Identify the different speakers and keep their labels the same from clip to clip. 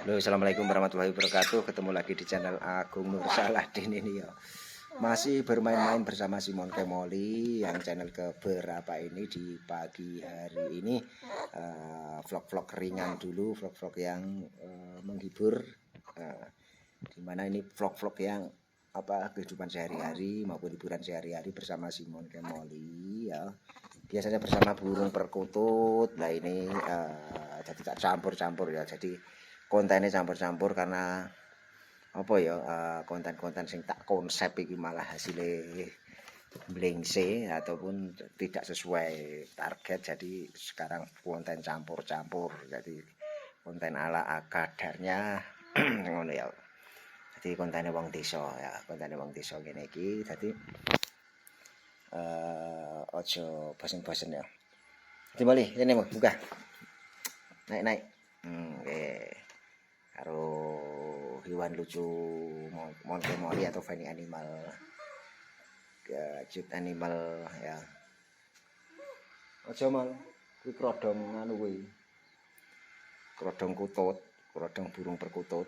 Speaker 1: Halo, assalamualaikum warahmatullahi wabarakatuh. Ketemu lagi di channel Agung Nur Saladin ini ya. Masih bermain-main bersama Simon Kemoli yang channel keberapa ini di pagi hari ini. Vlog-vlog ringan dulu, vlog-vlog yang menghibur. Dimana ini vlog-vlog yang kehidupan sehari-hari maupun hiburan sehari-hari bersama Simon Kemoli ya. Biasanya bersama burung perkutut. Nah ini jadi tak campur-campur ya. Jadi kontennya campur-campur karena konten-konten sing tak konsep iki malah hasilnya blengse ataupun tidak sesuai target. Jadi sekarang konten campur-campur, jadi konten ala kadarnya ngono ya. Jadi kontennya wong desa ya, kontennya wong desa ngene iki. Jadi ojo bosen-bosen ya. Jadi boleh ini buka naik karo hewan lucu Mon Kemoli atau funny animal, cute animal ya. Aja mal kuwi krodong anu kuwi. Krodong kutut, krodong burung perkutut.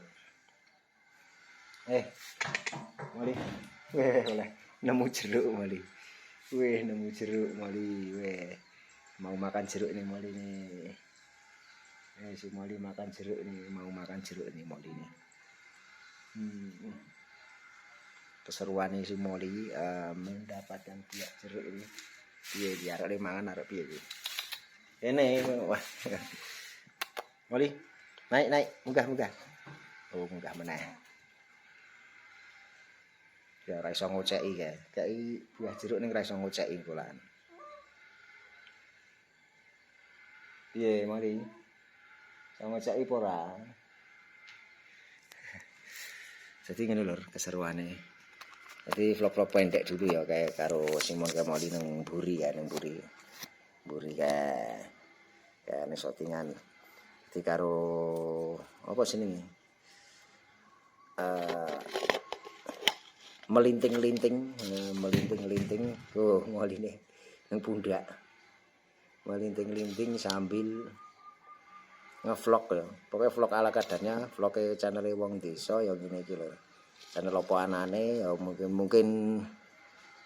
Speaker 1: Moli. Oleh nemu jeruk Moli. Nemu jeruk Moli. Mau makan jeruk nih Moli nih. Si Moli makan jeruk nih, mau makan jeruk nih Moli nih. Keseruan nih si Moli mendapatkan buah jeruk ini. Piye biar arek mangan arek piye iki. Ini Moli, naik, munggah. Oh, munggah meneh. Ya ora iso ngoceki kae. Kae buah jeruk ning ora iso ngoceki kulan. Piye Moli? Sama cak ipora. Jadi ngene lho keseruane. Jadi vlog-vlog pendek dulu ya kayak karo Simon Kemoli nang Buri ya, nang Buri. Buri kayak ning shootingan. Jadi karo apa jenenge? Melinting-linting. Oh, Moline nang pundak. Melinting-linting sambil ngevlog ya. Pokoknya vlog ala kadarnya, vlognya channel wong desa ya gini iki lho. Channel opo anane ya mungkin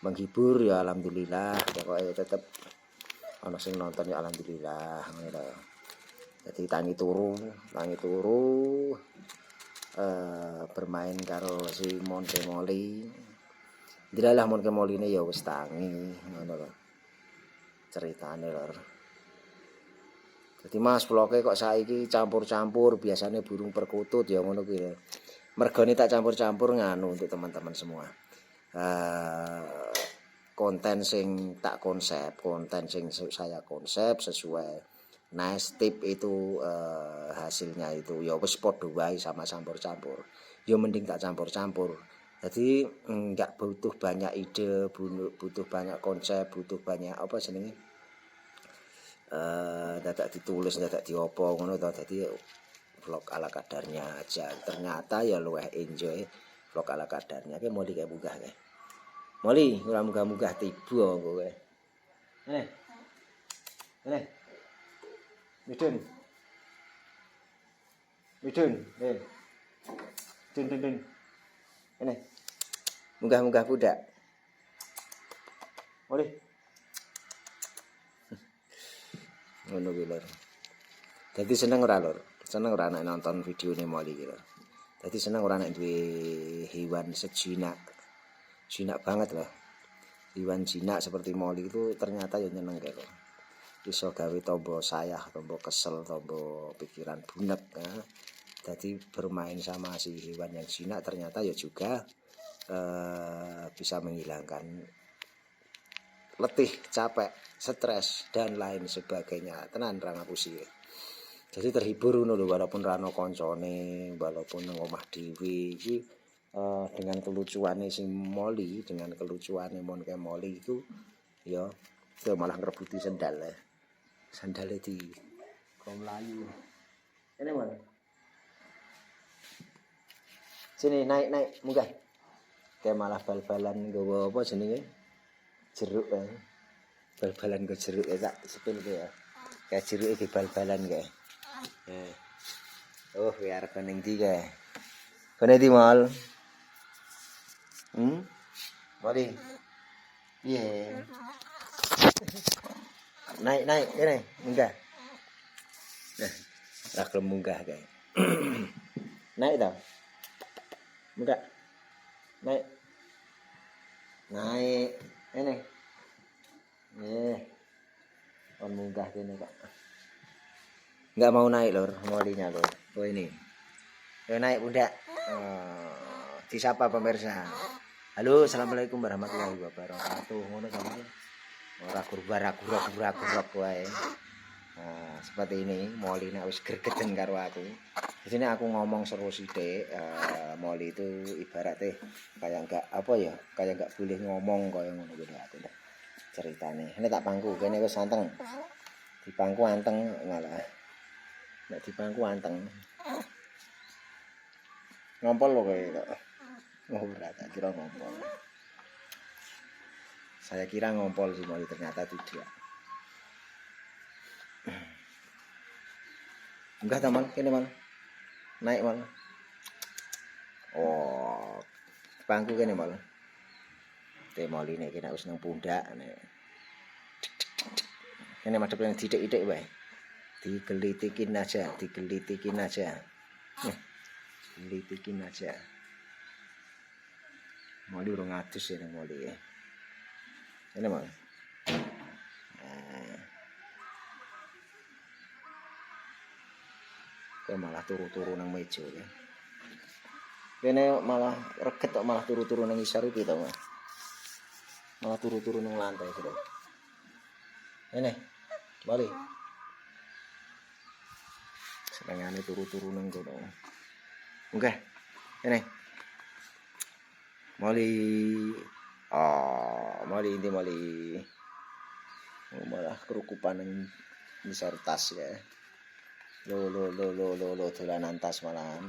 Speaker 1: menghibur ya alhamdulillah. Pokoknya tetep ana sing nonton ya alhamdulillah ngono lho. Jadi tangi turu bermain karo si Mon Kemoli. Dilalah Mon Kemoli ini ya wis tangi ngono lho. Ceritane lho. Jadi Mas vlognya kok saiki campur-campur, biasanya burung perkutut ya ngono kuwi. Mergane tak campur-campur nganu untuk teman-teman semua. Konten sing tak konsep, konten sing saya konsep sesuai nice tip itu hasilnya itu ya wis padha wae sama campur-campur. Ya mending tak campur-campur. Jadi enggak butuh banyak ide, butuh banyak konsep, butuh banyak apa jenenge? Dadak ditulis, dadak diopo ngono to. Dadi vlog ala kadarnya aja. Ternyata ya luwih enjoy vlog ala kadarnya. Ki Moli kayak munggah kae. Moli, ora munggah-munggah tiba kowe. Ini. Midun. Dun. Ini. Munggah-munggah budak. Moli. Ngono kuwi lho. Dadi seneng ora lho. Seneng ora nek nonton videone Moli iki lho. Dadi seneng ora nek duwe hewan sejinak. Jinak banget loh. Hewan jinak seperti Moli itu ternyata ya nyeneng kok. Iso gawe tombo sayah, tombo kesel, tombo pikiran bunek ya. Jadi bermain sama si hewan yang jinak ternyata ya juga bisa menghilangkan letih, capek, stres dan lain sebagainya. Tenan ra ngapusi. Jadi terhibur ngono lho walaupun ra ono koncone, walaupun nang omah dhewe iki dengan kelucuane sing Moli, dengan kelucuane Mon Kemoli itu ya itu malah ngrebuti sendal ya. Sandale di kom layu. Ini mana? Sini naik munggah. Kayak malah bal-balan nggawa apa jenenge? Jeruk ya. Bal-balan ke jeruk ya tak sepil ya. Kayak jeruk di bal-balan kayak. Oh, biar kening ndi kae. Kene ndi mal? Mari. Piye? Naik kene, munggah. Nah, ora gelem munggah kae. Naik ta? Munggah. Naik. Naik. Ini. Kon munggah kene kok. Enggak mau naik lor, molinya lor. Oh ini. Yo naik pundak. Disapa pemirsa. Halo, assalamualaikum warahmatullahi wabarakatuh. Ngono sampeyan. Ora gurak-gurak wae. Nah, seperti ini Molly nek wis gregeten karo aku. Di sini aku ngomong seru sithik, Molly itu ibaratnya kayak enggak boleh ngomong kaya ngono kuwi aku ndak ceritane. Ini tak pangku, kene wis anteng. Di pangku anteng malah. Nek di pangku anteng. Ngompol lho kowe kok. Ora tak kira ngompol. Saya kira ngompol sih Molly, ternyata tidak. Enggak teman, kene mal. Naik mal. Oh. Pangku kene mal. Molly nek kena wis nang pundak nek. Kene madhep nang didik-didik wae. Digelitikin aja. Gelitikin aja. Molly urung adus ya nang Molly ya. Kene mal. Malah turu-turu nang meja ya. Kene malah reget kok malah turu-turu nang isar iki to, Mas. Malah turu-turu nang lantai sudah. Ini, balik. Senengane turu-turu nang kono. Oke. Ini. Mali ini malah kerukupan nang isar tas ya. Lo dolanan tas malahan.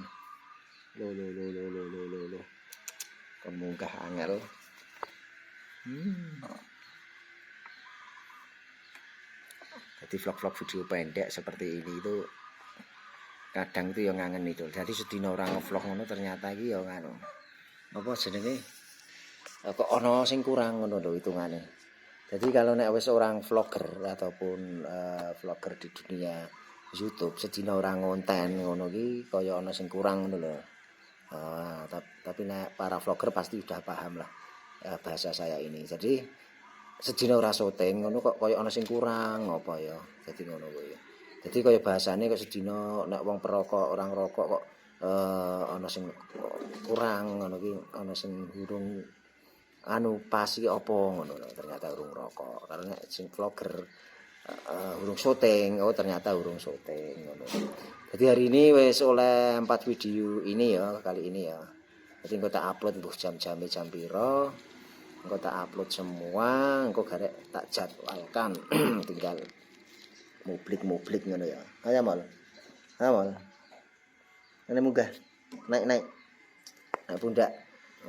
Speaker 1: Lo. Kon munggah angel. Jadi vlog-vlog video pendek seperti ini itu kadang itu yang ngangen itu. Jadi sedina orang nge-vlog ngono ternyata iki ya ngono. Apa jenenge? Kok ana sing kurang ngono lho hitungane. Jadi kalau nek wis orang vlogger ataupun vlogger di dunia YouTube sedina orang ngonten ngono ki kaya ana sing kurang ngono lho. Tapi nek para vlogger pasti udah paham lah bahasa saya ini. Jadi sedina ora syuting ngono kok kaya ana sing kurang apa ya. Jadi ngono kuwi. Jadi kaya bahasane kok sedina nek wong perokok orang rokok kok ana sing kurang ngono ki, ana sing urung pas iki apa ngono lho. Ternyata urung rokok. Karena sing vlogger urung syuting, ternyata urung syuting ngono. Jadi hari ini wis oleh 4 video ini ya, kali ini ya. Jadi engko tak upload mbuh jam-jame jam piro. Engko tak upload semua, engko garek tak jadwalkan. Tinggal mublik ngono ya. Ayo mal. Ini munggah. Naik. Naik pundak.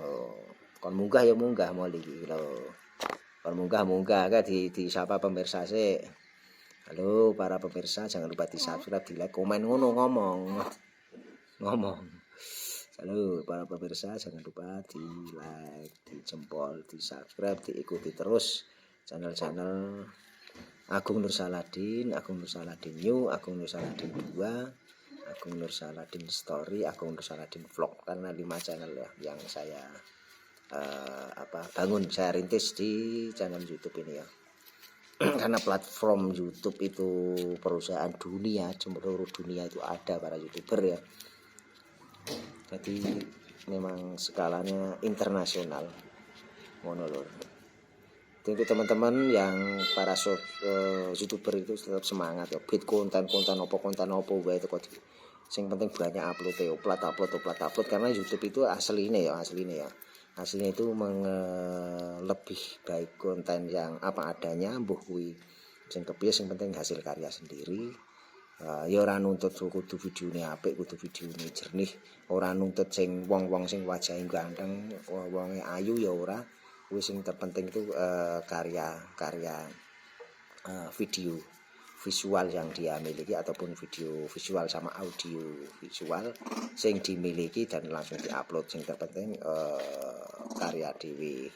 Speaker 1: Oh, kon munggah ya munggah mal iki lho. Kon munggah ka disapa pemirsa sik. Halo para pemirsa, jangan lupa di-subscribe, di-like, komen ngono ngomong. Halo para pemirsa, jangan lupa di-like, di-jempol, di-subscribe, diikuti terus channel-channel Agung Nur Saladin New, Agung Nur Saladin 2, Agung Nur Saladin Story, Agung Nur Saladin Vlog. Karena 5 channel ya yang saya bangun, saya rintis di channel YouTube ini ya. Karena platform YouTube itu perusahaan dunia, seluruh dunia itu ada para YouTuber ya. Jadi memang skalanya internasional. Ngono lho. Untuk teman-teman yang para YouTuber itu tetap semangat ya. Bikin konten apa wae itu kok. Sing penting banyak upload karena YouTube itu aslinya ya. Hasilnya itu lebih baik konten yang apa adanya mbuh kuwi sing kepiye sing penting hasil karya sendiri. Ya ora nuntut kudu videone apik, kudu videone jernih, ora nuntut sing wong-wong sing wajahe ganteng, wonge ayu ya ora. Kuwi sing terpenting itu karya video visual yang dia miliki ataupun video visual sama audio visual sing dimiliki dan langsung diupload. Sing terpenting karya dewi.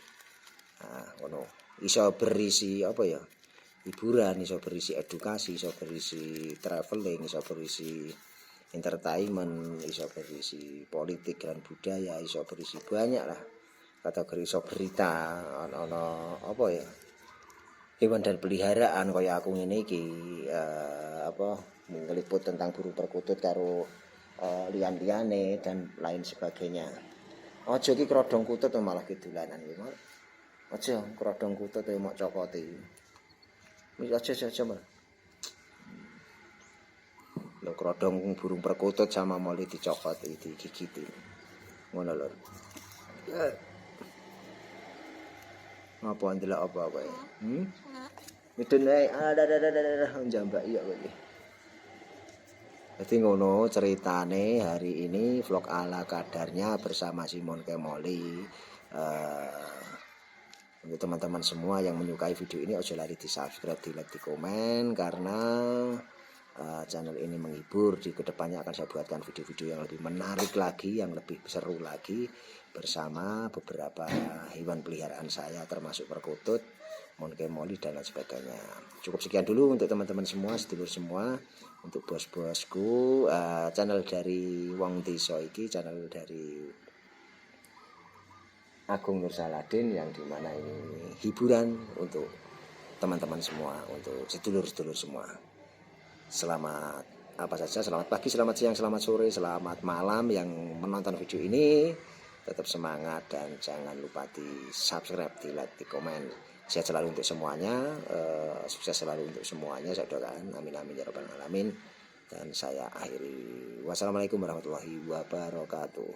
Speaker 1: Nah, ngono. Iso berisi apa ya? Hiburan, iso berisi edukasi, iso berisi traveling, iso berisi entertainment, iso berisi politik dan budaya, iso berisi banyak lah. Kategori iso berita, ono apa ya? Hewan dan peliharaan kaya aku ngene iki ngeliput tentang burung perkutut karo lian-liane dan lain sebagainya. Aja iki krodong kutut malah kidulanan iki, Mas. Aja krodong kutut mok cokote. Wis aja, Mas. Lho krodong burung perkutut sama moli dicokot digigiti. Ngono lho. Apa ndelok apa kowe? Midun ae ada njambak iya kowe iki. Jadi ngono ceritane hari ini vlog ala kadarnya bersama Simon Kemoli. Untuk teman-teman semua yang menyukai video ini ojo lari di subscribe, di like, di komen karena channel ini menghibur. Di kedepannya akan saya buatkan video-video yang lebih menarik lagi, yang lebih seru lagi bersama beberapa hewan peliharaan saya termasuk perkutut, monkey molly dan lain sebagainya. Cukup sekian dulu untuk teman-teman semua, sedulur semua, untuk bos-bosku. Channel dari Wong Desa iki, channel dari Agung Nur Saladin yang dimana ini hiburan untuk teman-teman semua, untuk sedulur-sedulur semua. Selamat apa saja, selamat pagi, selamat siang, selamat sore, selamat malam yang menonton video ini. Tetap semangat dan jangan lupa di subscribe, di like, di komen. Sehat selalu untuk semuanya, sukses selalu untuk semuanya. Saya doakan, amin amin ya rabbal alamin. Dan saya akhiri. Wassalamualaikum warahmatullahi wabarakatuh.